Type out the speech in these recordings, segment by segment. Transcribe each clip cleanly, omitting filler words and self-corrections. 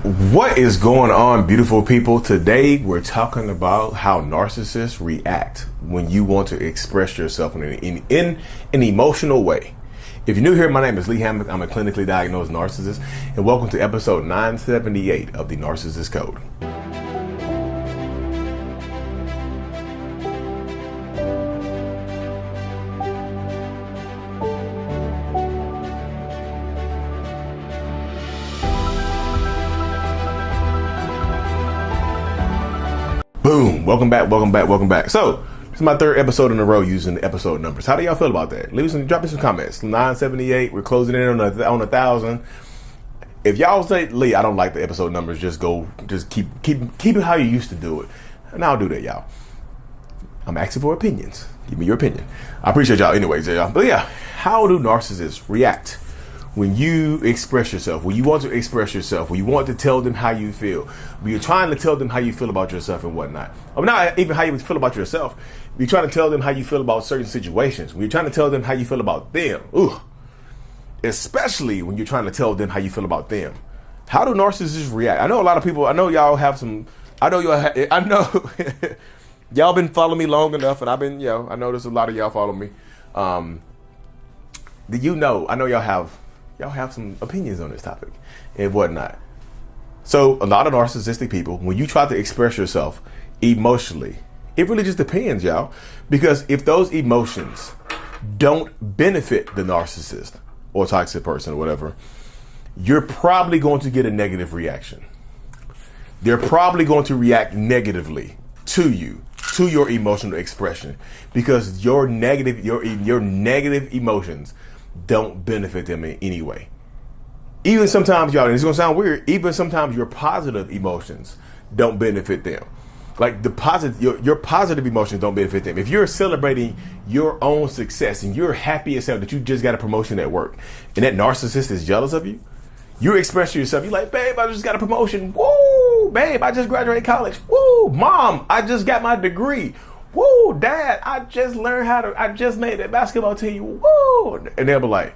What is going on, beautiful people? Today we're talking about how narcissists react when you want to express yourself in an emotional way. If you're new here, my name is Lee Hammock. I'm a clinically diagnosed narcissist, and welcome to episode 978 of the Narcissist Code. Boom. Welcome back. So, this is my third episode in a row using the episode numbers. How do y'all feel about that? Drop me some comments. 978. We're closing in on 1,000. If y'all say, Lee, I don't like the episode numbers, just keep it how you used to do it. And I'll do that, y'all. I'm asking for opinions. Give me your opinion. I appreciate y'all anyways, y'all. But yeah, how do narcissists react when you express yourself, when you want to express yourself, when you want to tell them how you feel, when you're trying to tell them how you feel about yourself and whatnot? Or not even how you feel about yourself. You're trying to tell them how you feel about certain situations. When you're trying to tell them how you feel about them. Ooh. Especially when you're trying to tell them how you feel about them. How do narcissists react? I know a lot of people, I know y'all y'all been following me long enough, and I've been, I know there's a lot of y'all follow me. I know y'all have some opinions on this topic and whatnot. So a lot of narcissistic people, when you try to express yourself emotionally, it really just depends, y'all. Because if those emotions don't benefit the narcissist or toxic person or whatever, you're probably going to get a negative reaction. They're probably going to react negatively to you, to your emotional expression, because your negative emotions don't benefit them in any way. Even sometimes, y'all, and it's gonna sound weird, even sometimes your positive emotions don't benefit them. Like your positive emotions don't benefit them. If you're celebrating your own success and you're happy as hell that you just got a promotion at work, and that narcissist is jealous of you, you express to yourself, you're like, babe, I just got a promotion. Woo, babe, I just graduated college. Woo, mom, I just got my degree. Woo, dad, I just made that basketball team. Woo. And they'll be like,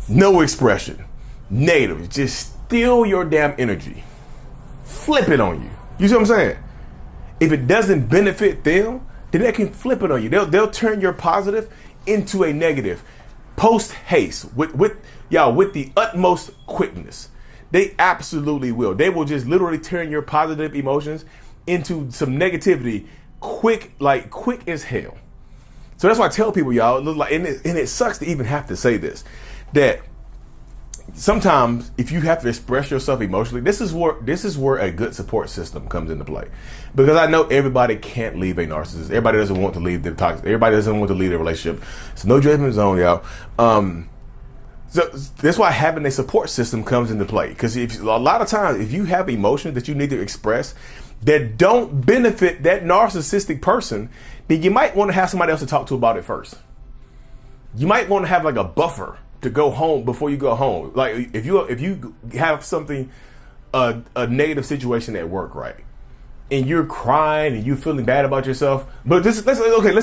no expression, negative, just steal your damn energy, flip it on you. You see what I'm saying? If it doesn't benefit them, then they can flip it on you. They'll turn your positive into a negative, post haste, with the utmost quickness. They absolutely will. They will just literally turn your positive emotions into some negativity quick as hell. So that's why I tell people, y'all, and it sucks to even have to say this, that sometimes if you have to express yourself emotionally, this is where a good support system comes into play. Because I know everybody can't leave a narcissist. Everybody doesn't want to leave their toxic. Everybody doesn't want to leave their relationship. So no judgment zone, y'all. So that's why having a support system comes into play. Because a lot of times, if you have emotions that you need to express that don't benefit that narcissistic person, then you might want to have somebody else to talk to about it first. You might want to have like a buffer to go home before you go home. Like if you have something, a negative situation at work, right? And you're crying and you're feeling bad about yourself. But let's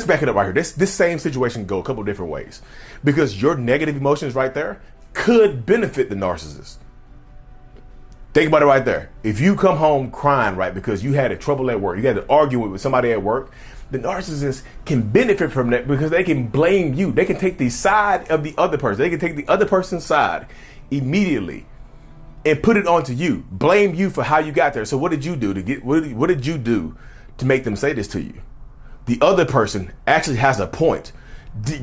back it up right here. This same situation can go a couple different ways, because your negative emotions right there could benefit the narcissist. Think about it right there. If you come home crying, right, because you had a trouble at work, you had to argue with somebody at work, the narcissist can benefit from that because they can blame you. They can take the side of the other person. They can take the other person's side immediately and put it onto you. Blame you for how you got there. So what did you do what did you do to make them say this to you? The other person actually has a point.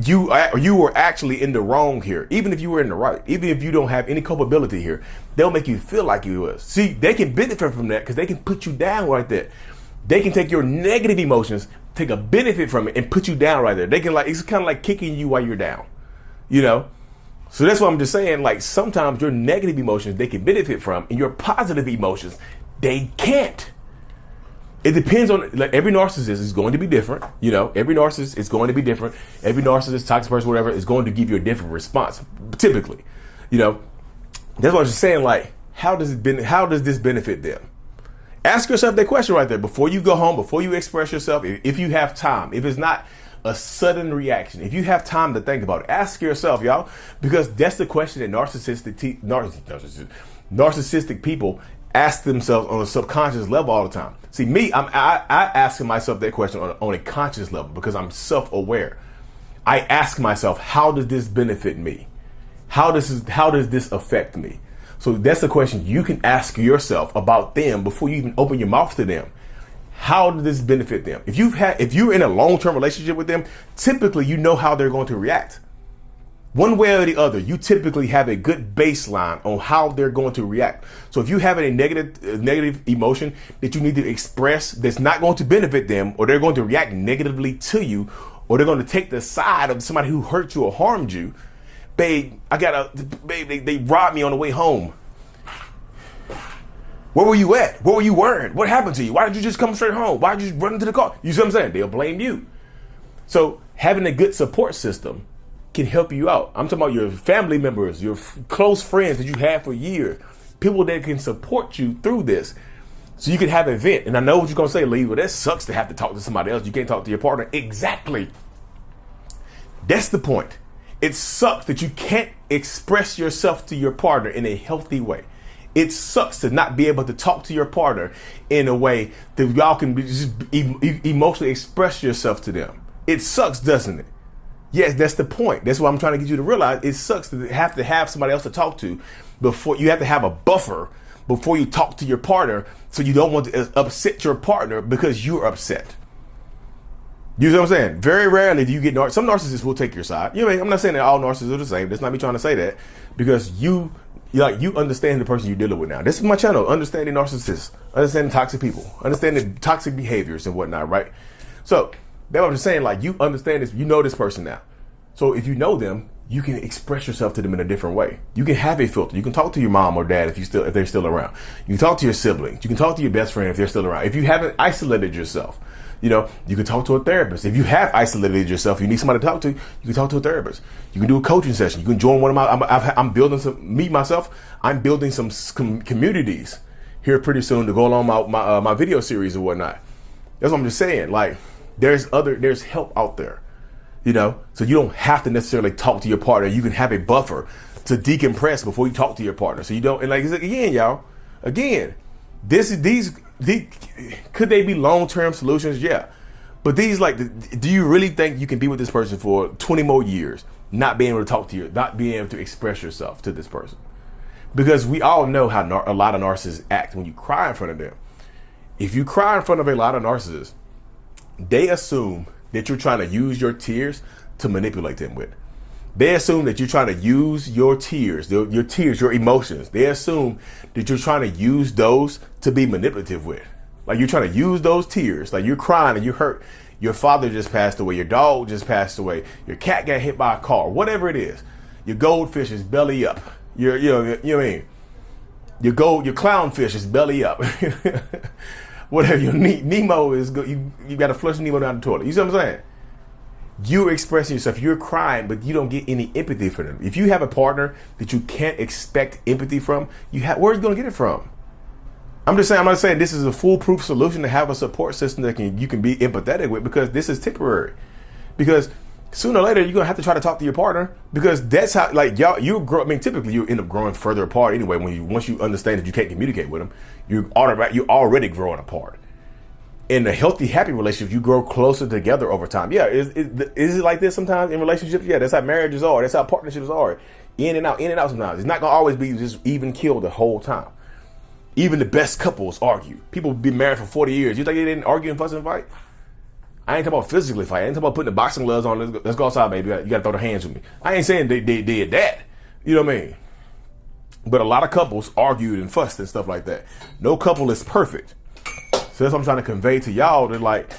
You were actually in the wrong here. Even if you were in the right, even if you don't have any culpability here, they'll make you feel like you was. See, they can benefit from that because they can put you down right there. They can take your negative emotions, take a benefit from it, and put you down right there. They can it's kind of like kicking you while you're down, So that's what I'm just saying. Like sometimes your negative emotions they can benefit from, and your positive emotions they can't. It depends on, like, every narcissist is going to be different. Every narcissist is going to be different. Every narcissist, toxic person, whatever, is going to give you a different response, typically. That's what I was just saying, like, how does this benefit them? Ask yourself that question right there before you go home, before you express yourself, if you have time. If it's not a sudden reaction. If you have time to think about it, ask yourself, y'all, because that's the question that narcissistic people ask themselves on a subconscious level all the time. See, me, I asking myself that question on a conscious level because I'm self-aware. I ask myself, how does this benefit me? How does this affect me? So that's the question you can ask yourself about them before you even open your mouth to them. How does this benefit them? If you're in a long-term relationship with them, typically you know how they're going to react. One way or the other, you typically have a good baseline on how they're going to react. So if you have a negative emotion that you need to express that's not going to benefit them, or they're going to react negatively to you, or they're going to take the side of somebody who hurt you or harmed you, babe, they robbed me on the way home. Where were you at? What were you wearing? What happened to you? Why did you just come straight home? Why did you just run into the car? You see what I'm saying? They'll blame you. So having a good support system can help you out. I'm talking about your family members, your close friends that you had for years, people that can support you through this. So you can have an event. And I know what you're going to say, Lee, well, that sucks to have to talk to somebody else. You can't talk to your partner. Exactly. That's the point. It sucks that you can't express yourself to your partner in a healthy way. It sucks to not be able to talk to your partner in a way that y'all can just emotionally express yourself to them. It sucks, doesn't it? Yes, that's the point. That's what I'm trying to get you to realize. It sucks to have somebody else to talk to before you have to have a buffer before you talk to your partner, so you don't want to upset your partner because you're upset. You know what I'm saying? Very rarely do you get some narcissists will take your side. You know what I mean? I'm not saying that all narcissists are the same. That's not me trying to say that, because you understand the person you're dealing with now. This is my channel, Understanding Narcissists, Understanding Toxic People, Understanding Toxic Behaviors and whatnot, right? So that's what I'm just saying, like, you understand this, you know this person now. So if you know them, you can express yourself to them in a different way. You can have a filter. You can talk to your mom or dad if they're still around. You can talk to your siblings. You can talk to your best friend if they're still around. If you haven't isolated yourself, you can talk to a therapist. If you have isolated yourself, you need somebody to talk to, you can talk to a therapist. You can do a coaching session. You can join one of I'm building I'm building some communities here pretty soon to go along my video series or whatnot. That's what I'm just saying. Like, there's help out there, so you don't have to necessarily talk to your partner. You can have a buffer to decompress before you talk to your partner. So you don't, and like, again, y'all, these could they be long-term solutions? Yeah. But do you really think you can be with this person for 20 more years, not being able to talk to you, not being able to express yourself to this person? Because we all know how a lot of narcissists act when you cry in front of them. If you cry in front of a lot of narcissists, they assume that you're trying to use your tears to manipulate them with. They assume that you're trying to use your tears, your emotions. They assume that you're trying to use those to be manipulative with. Like, you're trying to use those tears. Like, you're crying and you're hurt. Your father just passed away. Your dog just passed away. Your cat got hit by a car. Whatever it is. Your goldfish is belly up. You know what I mean? Your clownfish is belly up. Whatever your Nemo is, you got to flush Nemo down the toilet. You see what I'm saying? You're expressing yourself. You're crying, but you don't get any empathy from them. If you have a partner that you can't expect empathy from, where are you going to get it from? I'm just saying. I'm not saying this is a foolproof solution to have a support system that you can be empathetic with, because this is temporary. Because sooner or later you're gonna have to try to talk to your partner, because that's how, like, you grow. I mean, typically you end up growing further apart anyway. Once you understand that you can't communicate with them, you're already growing apart. In a healthy, happy relationship, you grow closer together over time. Yeah, is it like this sometimes in relationships? Yeah, that's how marriages are. That's how partnerships are. In and out sometimes. It's not gonna always be just even kill the whole time. Even the best couples argue. People be married for 40 years. You think they didn't argue and fuss and fight? I ain't talking about physically fight. I ain't talking about putting the boxing gloves on. Let's go outside, baby. You gotta throw the hands with me. I ain't saying they did that. You know what I mean? But a lot of couples argued and fussed and stuff like that. No couple is perfect. So that's what I'm trying to convey to y'all, that, like,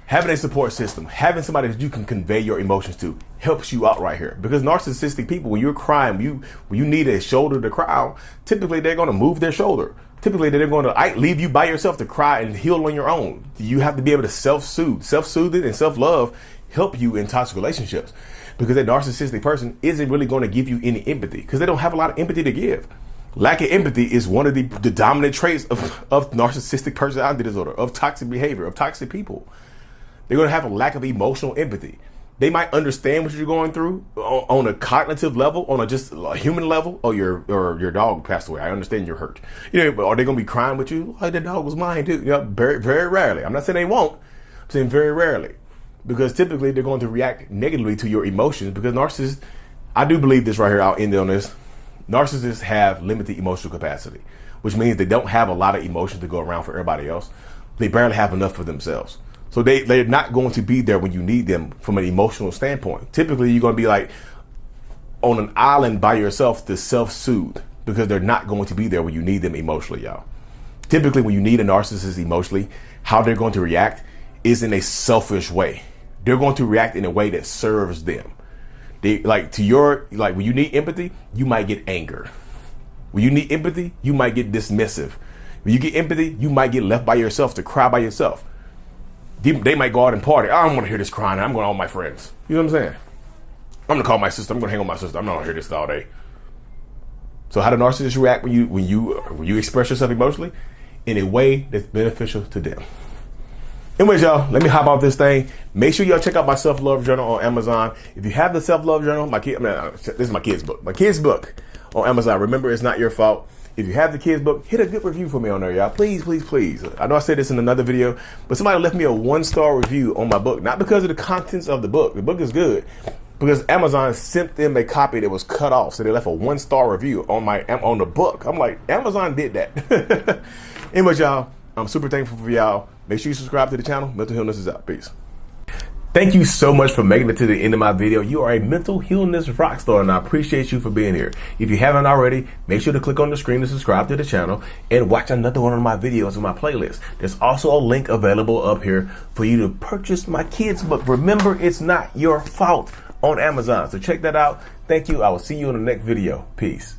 having a support system, having somebody that you can convey your emotions to, helps you out right here. Because narcissistic people, when you're crying, when you need a shoulder to cry on, typically they're going to move their shoulder. Typically they're going to leave you by yourself to cry and heal on your own. You have to be able to self-soothe. Self-soothing and self-love help you in toxic relationships, because that narcissistic person isn't really going to give you any empathy, because they don't have a lot of empathy to give. Lack of empathy is one of the dominant traits of narcissistic personality disorder, of toxic behavior, of toxic people. They're going to have a lack of emotional empathy. They might understand what you're going through on a cognitive level, on just a human level. Oh, your dog passed away. I understand you're hurt. But are they going to be crying with you? Oh, the dog was mine too. Very, very rarely. I'm not saying they won't. I'm saying very rarely, because typically they're going to react negatively to your emotions. Because narcissists, I do believe this right here. I'll end on this. Narcissists have limited emotional capacity, which means they don't have a lot of emotion to go around for everybody else. They barely have enough for themselves. So they're not going to be there when you need them from an emotional standpoint. Typically, you're going to be like on an island by yourself to self-soothe, because they're not going to be there when you need them emotionally, y'all. Typically, when you need a narcissist emotionally, how they're going to react is in a selfish way. They're going to react in a way that serves them. When you need empathy, you might get anger. When you need empathy, you might get dismissive. When you get empathy, you might get left by yourself to cry by yourself. They might go out and party. I don't want to hear this crying. I'm going to all my friends. You know what I'm saying? I'm going to call my sister. I'm going to hang with my sister. I'm not going to hear this all day. So how do narcissists react when you express yourself emotionally? In a way that's beneficial to them. Anyways, y'all, let me hop off this thing. Make sure y'all check out my self-love journal on Amazon. If you have the self-love journal, this is my kid's book. My kid's book on Amazon. Remember, it's not your fault. If you have the kids book, hit a good review for me on there, y'all. Please, please, please. I know I said this in another video, but somebody left me a 1-star review on my book. Not because of the contents of the book. The book is good. Because Amazon sent them a copy that was cut off. So they left a 1-star review on the book. I'm like, Amazon did that. Anyways, y'all, I'm super thankful for y'all. Make sure you subscribe to the channel. Mental Healness is out. Peace. Thank you so much for making it to the end of my video. You are a mental healness rock star, and I appreciate you for being here. If you haven't already, make sure to click on the screen to subscribe to the channel and watch another one of my videos in my playlist. There's also a link available up here for you to purchase my kids' book. Remember, it's not your fault, on Amazon. So check that out. Thank you. I will see you in the next video. Peace.